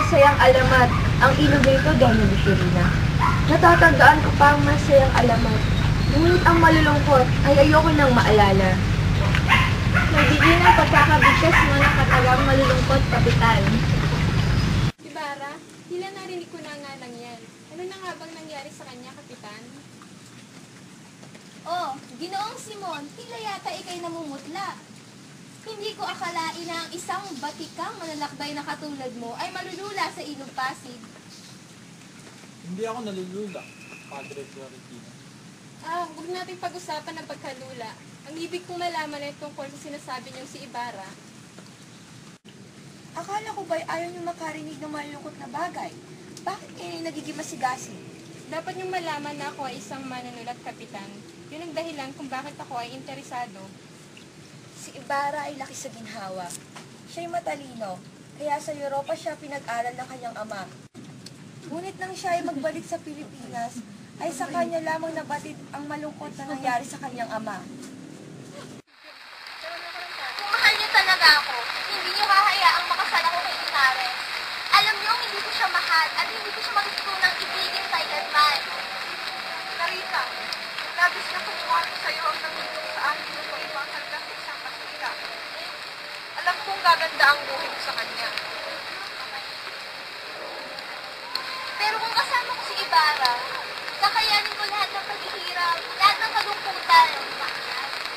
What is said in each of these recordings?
masayang alamat. Ang ilog nito dahil Victorina. Natatandaan ko pa ang masayang alamat. Ngunit ang malulungkot ay ayoko nang maalala. Nagiging ang pagkakabigkas mo ng katagang malulungkot, Kapitan. Ibarra, tila narinig ko na nga lang yan. Ano na nga bang nangyari sa kanya, Kapitan? Oh, Ginoong Simon, tila yata ikay namumutla. Hindi ko akalain na ang isang batikang manlalakbay na katulad mo ay malulula sa ilog Pasig. Hindi ako nalulula, Padre Florentino. Huwag nating pag-usapan ng pagkalula. Ang ibig kong malaman ay tungkol sa sinasabi niyong si Ibarra. Akala ko ba'y ayaw niyo makarinig ng malulungkot na bagay? Bakit kayo nagiging masigasig? Dapat niyong malaman na ako ay isang manunulat, Kapitan. Yun ang dahilan kung bakit ako ay interesado. Si Ibarra ay laki sa ginhawa. Siya'y matalino, kaya sa Europa siya pinag-aral ng kanyang ama. Ngunit nang siya ay magbalik sa Pilipinas, ay sa kanya lamang nabatid ang malungkot na nangyari sa kanyang ama. Kung mahal niyo talaga ako, hindi niyo hahayaang makasal ako kay Inare. Alam niyo, hindi ko siya mahal at hindi ko siya matutunang ibigin kailanman. Narita, labis na kumuha ko sa'yo ang nangitong sa akin ng ibang hanggang sa isang pasira. Alam kong gaganda ang buhay mo sa kanya. Pero kung kasama ko si Ibarra, kakayanin ko lahat ng paghihirap, lahat ng kalungkutan.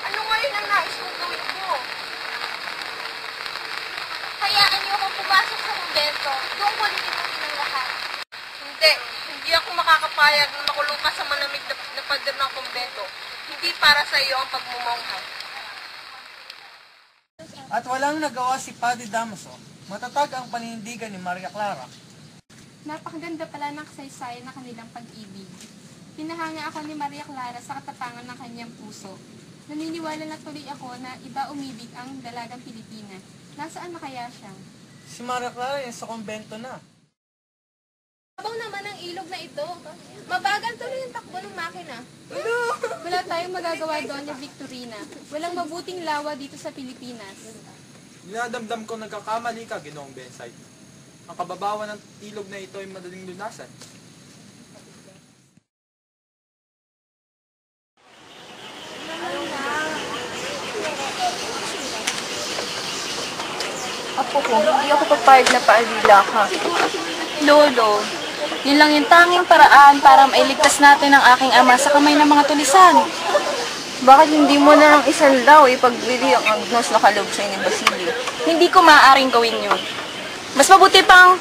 Ano ngayon ang nais mong gawin ko? Hayaan niyo akong pumasok sa kumbento, doon ko lilimutin ang lahat. Hindi ako makakapayag na makulong ka sa malamig na pader ng kumbento. Hindi para sa iyo ang pagmumongha. At walang nagawa si Padre Damaso. Matatag ang paninindigan ni Maria Clara. Napakaganda pala ng kasaysayan ng kanilang pag-ibig. Pinahanga ako ni Maria Clara sa katapangan ng kanyang puso. Naniniwala na tuloy ako na iba umibig ang dalagang Pilipina. Nasaan na kaya siya? Si Maria Clara ay sa kumbento na. Habang naman ang ilog na ito, mabagal tuloy ang takbo ng makina. Wala tayong magagawa doon ni Victorina. Walang mabuting lawa dito sa Pilipinas. Dinadamdam ko nagkakamali ka, Ginoong Bensay. Ang kababawan ng ilog na ito ay madaling lunasan. Apo ko, hindi ako papayag na paalila ka. Lolo, yun lang yung tanging paraan para mailigtas natin ang aking ama sa kamay ng mga tulisan. Bakit hindi mo na lang isanlaw ipagbili ang agnos na kaloob sa ni Basilio? Hindi ko maaaring gawin yun. Mas mabuti pang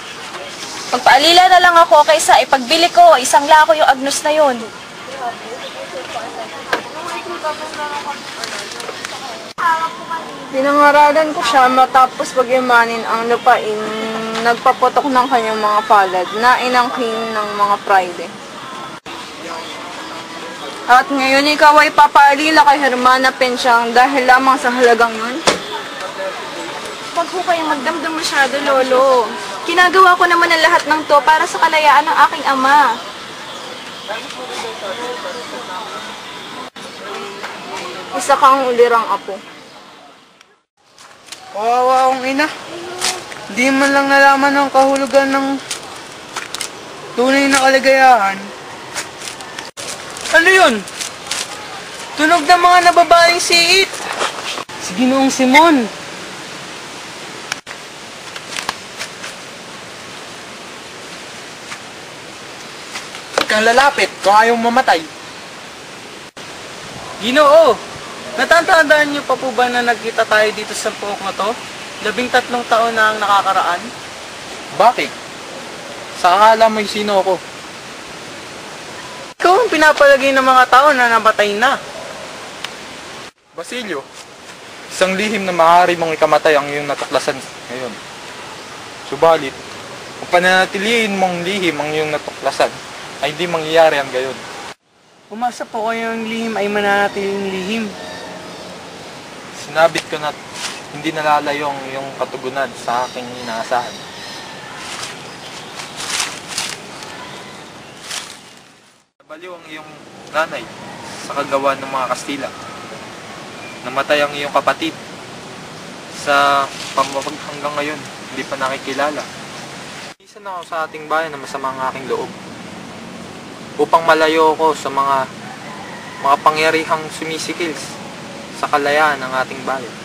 magpaalila na lang ako kaysa ipagbili ko isang lako yung agnos na yun. Pinangaralan ko siya matapos pag-imanin ang lupain, nagpapotok ng kanyang mga palad na inangkin ng mga pride. At ngayon ikaw ay papaalila kay Hermana Pensyang dahil lamang sa halagang yun? Huwag ko kayong magdamdam masyado, Lolo. Ginagawa ko naman ang lahat ng to para sa kalayaan ng aking ama. Isa kang ulirang apo. Kawawa akong ina. Di man lang nalaman ang kahulugan ng tunay na kaligayahan. Ano yun? Tunog ng mga nababaling siit. Si Ginoong Simon. Huwag kang lalapit kung ayaw mamatay. Ginoo, natatandaan niyo pa po ba na nagkita tayo dito sa pook na to? 13 taon na ang nakakaraan. Bakit? Sa akala mo'y sino ako? Ikaw ang pinapalagay ng mga tao na namatay na. Basilio, isang lihim na maaari mong ikamatay ang iyong natuklasan ngayon. Subalit, kung pananatiliin mong lihim ang iyong natuklasan, ay hindi mangyayari ang gayon. Umasa po kayo ang lihim ay mananatiling lihim. Sinabit ko na hindi nalalayo ang iyong katugunan sa aking inaasahan. Nabaliw ang iyong nanay sa kagawa ng mga Kastila. Namatay ang iyong kapatid sa pamabag hanggang ngayon, hindi pa nakikilala. Minsan ako sa ating bayan na masama ang aking loob. Upang malayo ako sa mga pangyarihang sumisikil sa kalayaan ng ating bayan.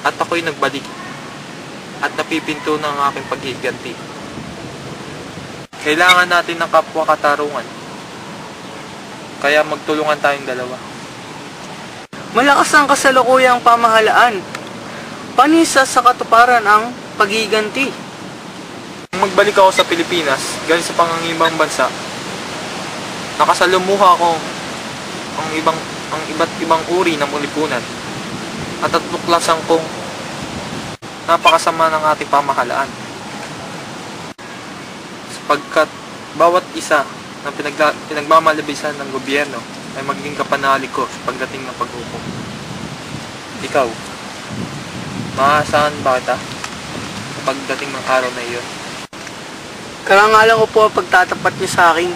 At ako'y nagbalik at napipinto ng aking paghiganti. Kailangan natin ng kapwa katarungan. Kaya magtulungan tayong dalawa. Malakas ang kasalukuyang pamahalaan. Panisa sa katuparan ang paghiganti. Nung magbalik ako sa Pilipinas, galing sa pangangibang bansa, nakasalumuha ko ang iba't ibang uri ng lipunan at natuklasan kong napakasama ng ating pamahalaan. Sapagkat bawat isa ng pinagmamalabisan ng gobyerno ay maging kapanalig ko sa pagdating ng paghukom. Ikaw, maasahan ba kita sa pagdating ng araw na iyon? Karangalan ko po ang pagtatapat niyo sa akin.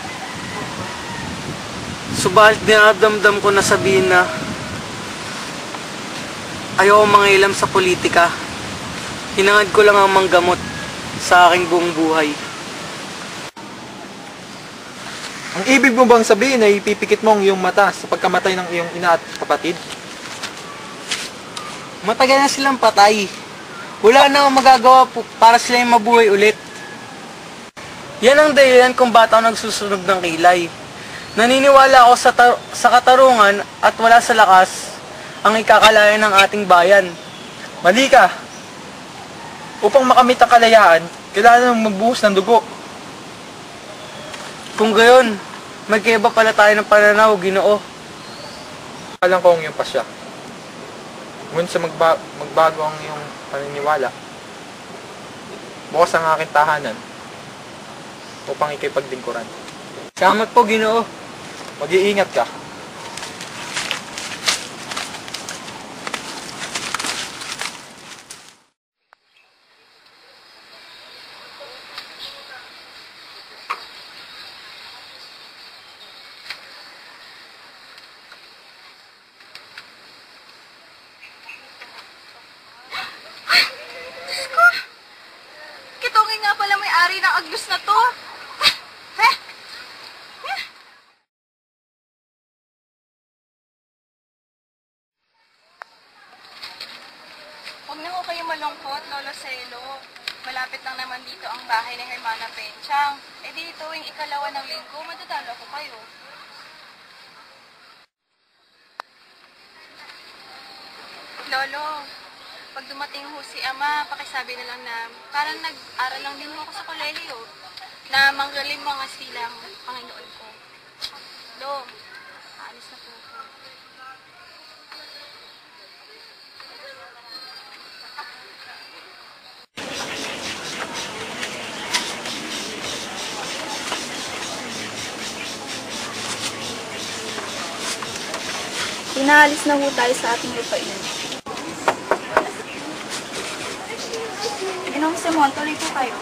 Subalit dinadamdam ko na sabihin na ayoko mangialam sa politika. Hinangad ko lang ang manggamot sa aking buong buhay. Ang ibig mo bang sabihin ay ipipikit mo ang iyong mata sa pagkamatay ng iyong ina at kapatid? Matagal na silang patay. Wala na akong magagawa po para sila yung mabuhay ulit. Yan ang dahilan kung ba't ako nagsusunog ng kilay. Naniniwala ako sa katarungan at wala sa lakas ang ikakalaya ng ating bayan. Mali ka! Upang makamit ang kalayaan, kailangan mong magbuhos ng dugo. Kung gayon, magkaiba pala tayo ng pananaw, Ginoo. Alam ko ang iyong pasya. Ngunit sa magbago ang iyong paniniwala, bukas ang aking tahanan upang ikay pagdingkuran. Salamat po, Ginoo. Mag-iingat ka. Kitongin nga pala may-ari ng Agnos na to. Huwag na ho kayo malungkot, Lolo Celo. Malapit lang naman dito ang bahay ni Hermana Penchang. E di tuwing ikalawa ng linggo, madadalo ko kayo. Lolo, pag dumating ho si Ama, pakisabi na lang na parang nag-aral lang din ho ako sa kolehiyo na manggaling mga silang Panginoon ko. Lo, aalis na po ako. Pinaalis na ho tayo sa ating lupain. Inong Simon, tuloy po kayo.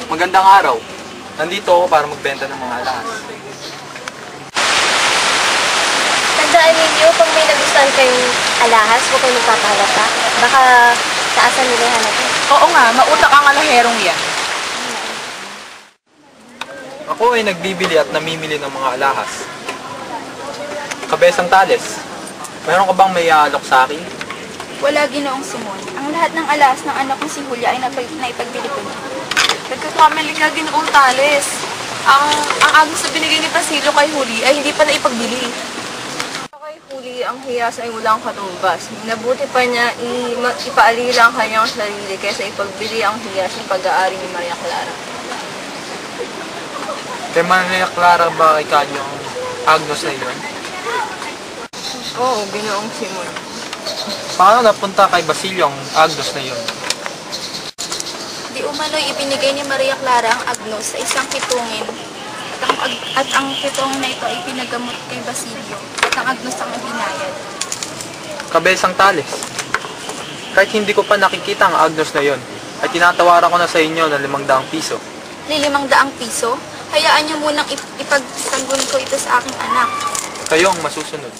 Magandang araw. Nandito ako para magbenta ng mga alahas. Tandaan ninyo, pag may nagustuhan kayong alahas, huwag kayong magpapalata. Baka taasan nila yung hanapin. Oo nga, mautak ang alaherong yan. Ako ay nagbibili at namimili ng mga alahas. Kabesang Tales, meron ka bang may aalok sa akin? Wala, Ginoong Simon. Ang lahat ng alas ng anak kong si Julia ay naipagbili ko na. Nagkakamali ka, Ginoong Tales. Ang agos na binigay ni Pasilo kay Huli ay hindi pa naipagbili. Kay Huli, ang hiyas ay walang katumbas. Nabuti pa niya ipaalila ang kanyang sarili kaysa ipagbili ang hiyas ng pag-aari ni Maria Clara. Kay Maria Clara ba kay kanyo ang Agnos na yun? Oo, Ginoong Simon. Paano napunta kay Basilio ang Agnos na yun? Di umano'y ibinigay ni Maria Clara ang Agnos sa isang pitungin. At ang pitungin na ito ay pinagamot kay Basilio. At ang Agnos ang binayad. Kabesang Tales, kahit hindi ko pa nakikita ang Agnos na yun, ay tinatawaran ko na sa inyo ng 500 piso. Ni 500 piso? Hayaan niyo munang ipagsanggol ko ito sa aking anak. Kayo ang masusunod.